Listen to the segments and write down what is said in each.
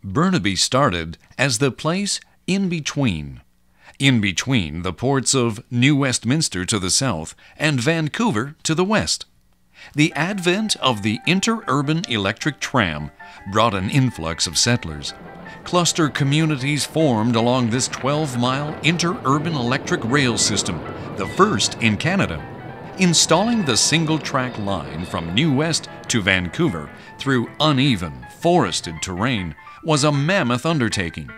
Burnaby started as the place in between the ports of New Westminster to the south and Vancouver to the west. The advent of the Interurban electric tram brought an influx of settlers. Cluster communities formed along this 12-mile interurban electric rail system, the first in Canada. Installing the single-track line from New West to Vancouver through uneven, forested terrain was a mammoth undertaking.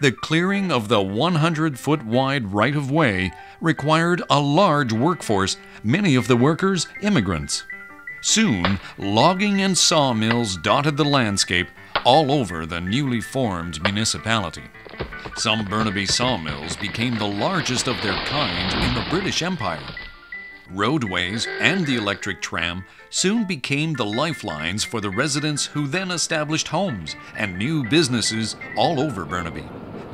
The clearing of the 100-foot wide right-of-way required a large workforce, many of the workers immigrants. Soon, logging and sawmills dotted the landscape all over the newly formed municipality. Some Burnaby sawmills became the largest of their kind in the British Empire. Roadways and the electric tram soon became the lifelines for the residents who then established homes and new businesses all over Burnaby.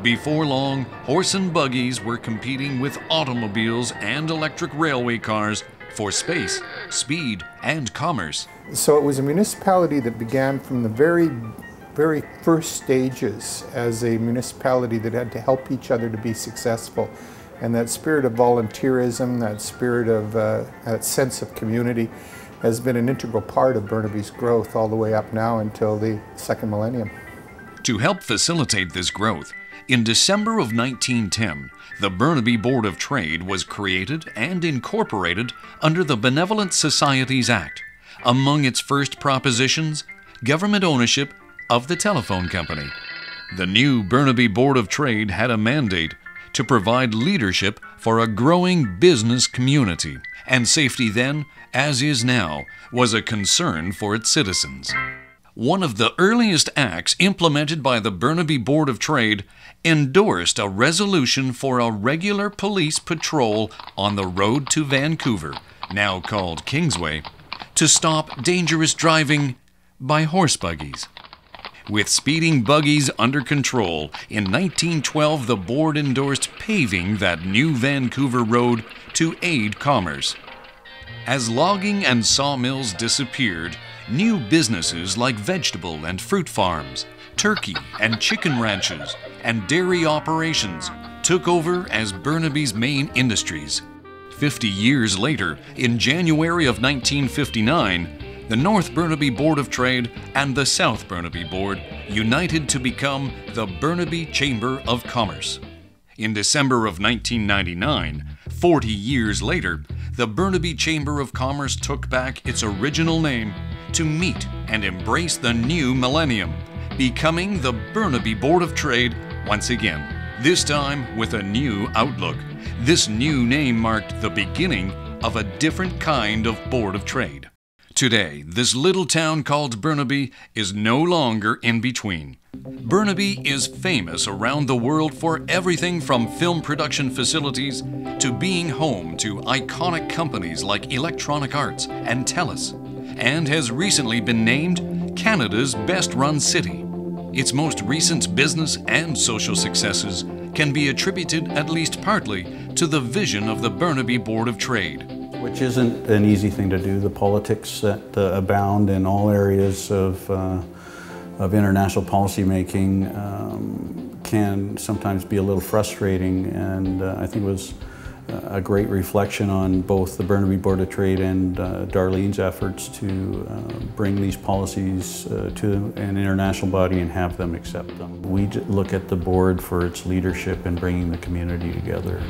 Before long, horse and buggies were competing with automobiles and electric railway cars for space, speed, and commerce. So it was a municipality that began from the very first stages as a municipality that had to help each other to be successful. And that spirit of volunteerism, that spirit of that sense of community has been an integral part of Burnaby's growth all the way up now until the second millennium. To help facilitate this growth, in December of 1910, the Burnaby Board of Trade was created and incorporated under the Benevolent Societies Act. Among its first propositions, government ownership of the telephone company. The new Burnaby Board of Trade had a mandate to provide leadership for a growing business community, and safety then, as is now, was a concern for its citizens. One of the earliest acts implemented by the Burnaby Board of Trade endorsed a resolution for a regular police patrol on the road to Vancouver, now called Kingsway, to stop dangerous driving by horse buggies. With speeding buggies under control, in 1912 the board endorsed paving that new Vancouver road to aid commerce. As logging and sawmills disappeared, new businesses like vegetable and fruit farms, turkey and chicken ranches, and dairy operations took over as Burnaby's main industries. 50 years later, in January of 1959, the North Burnaby Board of Trade and the South Burnaby Board united to become the Burnaby Chamber of Commerce. In December of 1999, 40 years later, the Burnaby Chamber of Commerce took back its original name to meet and embrace the new millennium, becoming the Burnaby Board of Trade once again, this time with a new outlook. This new name marked the beginning of a different kind of Board of Trade. Today, this little town called Burnaby is no longer in between. Burnaby is famous around the world for everything from film production facilities to being home to iconic companies like Electronic Arts and TELUS, and has recently been named Canada's best-run city. Its most recent business and social successes can be attributed at least partly to the vision of the Burnaby Board of Trade. Which isn't an easy thing to do. The politics that abound in all areas of international policy making can sometimes be a little frustrating, and I think it was a great reflection on both the Burnaby Board of Trade and Darlene's efforts to bring these policies to an international body and have them accept them. We look at the board for its leadership in bringing the community together.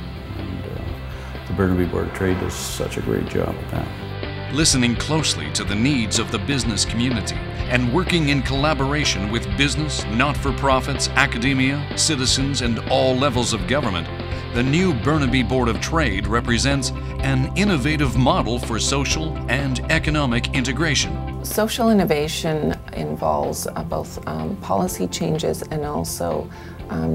The Burnaby Board of Trade does such a great job at that. Listening closely to the needs of the business community and working in collaboration with business, not-for-profits, academia, citizens, and all levels of government, the new Burnaby Board of Trade represents an innovative model for social and economic integration. Social innovation involves both policy changes and also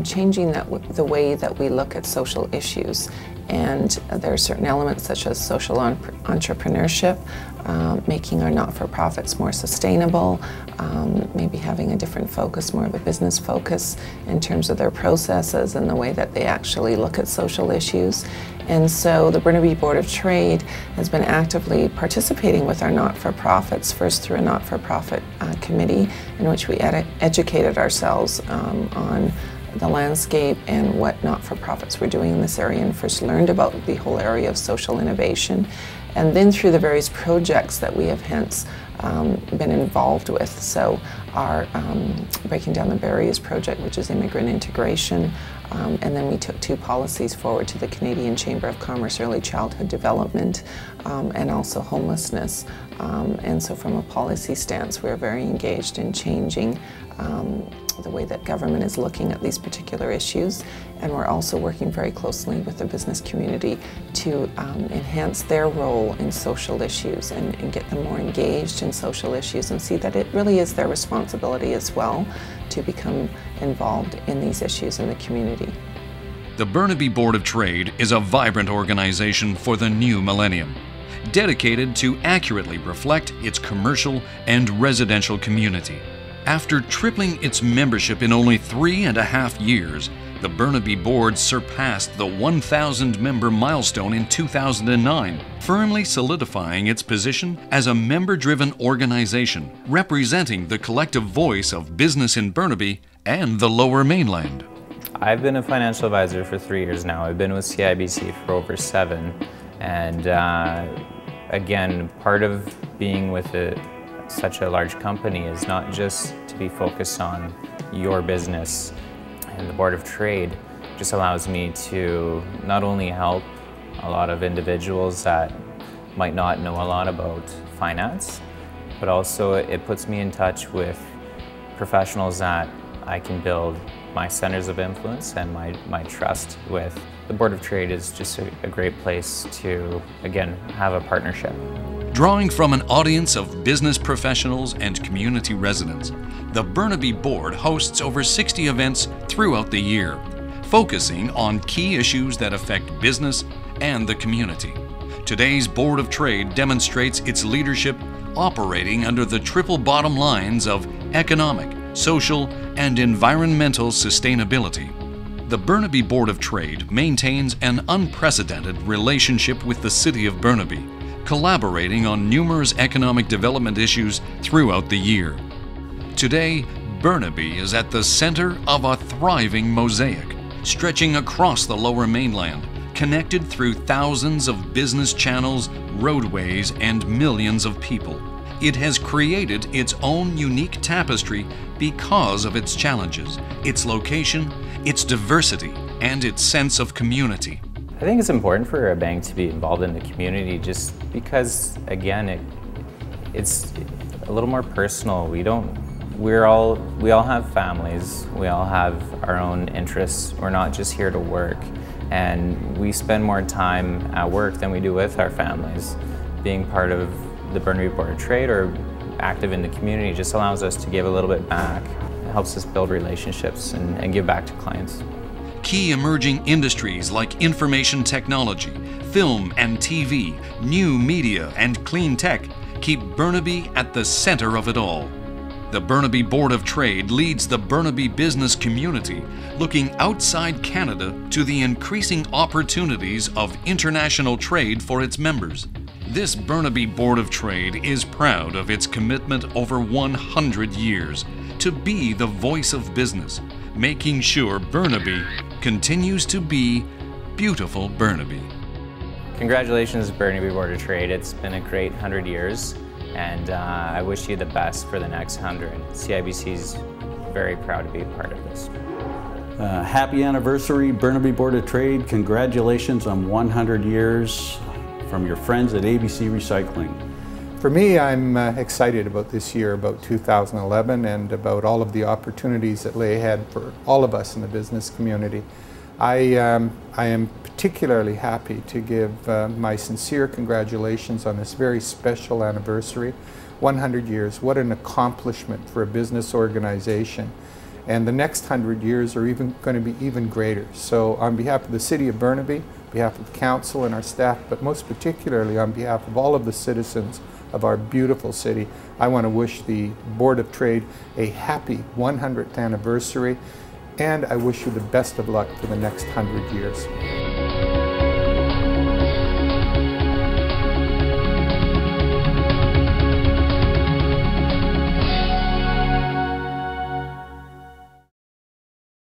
changing the way that we look at social issues. And there are certain elements such as social entrepreneurship, making our not-for-profits more sustainable, maybe having a different focus, more of a business focus in terms of their processes and the way that they actually look at social issues. And so the Burnaby Board of Trade has been actively participating with our not-for-profits, first through a not-for-profit committee in which we educated ourselves on the landscape and what not-for-profits were doing in this area, and first learned about the whole area of social innovation. And then through the various projects that we have hence been involved with. So our Breaking Down the Barriers project, which is immigrant integration, and then we took 2 policies forward to the Canadian Chamber of Commerce, early childhood development, and also homelessness. And so from a policy stance, we're very engaged in changing the way that government is looking at these particular issues, and we're also working very closely with the business community to enhance their role in social issues and get them more engaged in social issues and see that it really is their responsibility as well to become involved in these issues in the community. The Burnaby Board of Trade is a vibrant organization for the new millennium, dedicated to accurately reflect its commercial and residential community. After tripling its membership in only 3.5 years, the Burnaby Board surpassed the 1,000-member milestone in 2009, firmly solidifying its position as a member-driven organization representing the collective voice of business in Burnaby and the Lower Mainland. I've been a financial advisor for 3 years now. I've been with CIBC for over 7, and again, part of being with such a large company is not just to be focused on your business, and the Board of Trade just allows me to not only help a lot of individuals that might not know a lot about finance, but also it puts me in touch with professionals that I can build my centers of influence and my trust with. The Board of Trade is just a great place to, again, have a partnership. Drawing from an audience of business professionals and community residents, the Burnaby Board hosts over 60 events throughout the year, focusing on key issues that affect business and the community. Today's Board of Trade demonstrates its leadership operating under the triple bottom lines of economic, social, and environmental sustainability. The Burnaby Board of Trade maintains an unprecedented relationship with the City of Burnaby, collaborating on numerous economic development issues throughout the year. Today, Burnaby is at the center of a thriving mosaic, stretching across the Lower Mainland, connected through thousands of business channels, roadways, and millions of people. It has created its own unique tapestry because of its challenges, its location, its diversity, and its sense of community. I think it's important for a bank to be involved in the community just because, again, it's a little more personal. We all have families, we all have our own interests. We're not just here to work, and we spend more time at work than we do with our families. Being part of the Burnaby Board of Trade or active in the community just allows us to give a little bit back. It helps us build relationships and give back to clients. Key emerging industries like information technology, film and TV, new media, and clean tech keep Burnaby at the center of it all. The Burnaby Board of Trade leads the Burnaby business community, looking outside Canada to the increasing opportunities of international trade for its members. This Burnaby Board of Trade is proud of its commitment over 100 years to be the voice of business, making sure Burnaby continues to be beautiful Burnaby. Congratulations, Burnaby Board of Trade. It's been a great 100 years, and I wish you the best for the next 100. CIBC's very proud to be a part of this. Happy anniversary, Burnaby Board of Trade. Congratulations on 100 years from your friends at ABC Recycling. For me, I'm excited about this year, about 2011, and about all of the opportunities that lay ahead for all of us in the business community. I am particularly happy to give my sincere congratulations on this very special anniversary. 100 years, what an accomplishment for a business organization. And the next 100 years are going to be even greater. So on behalf of the City of Burnaby, on behalf of Council and our staff, but most particularly on behalf of all of the citizens of our beautiful city, I want to wish the Board of Trade a happy 100th anniversary, and I wish you the best of luck for the next 100 years.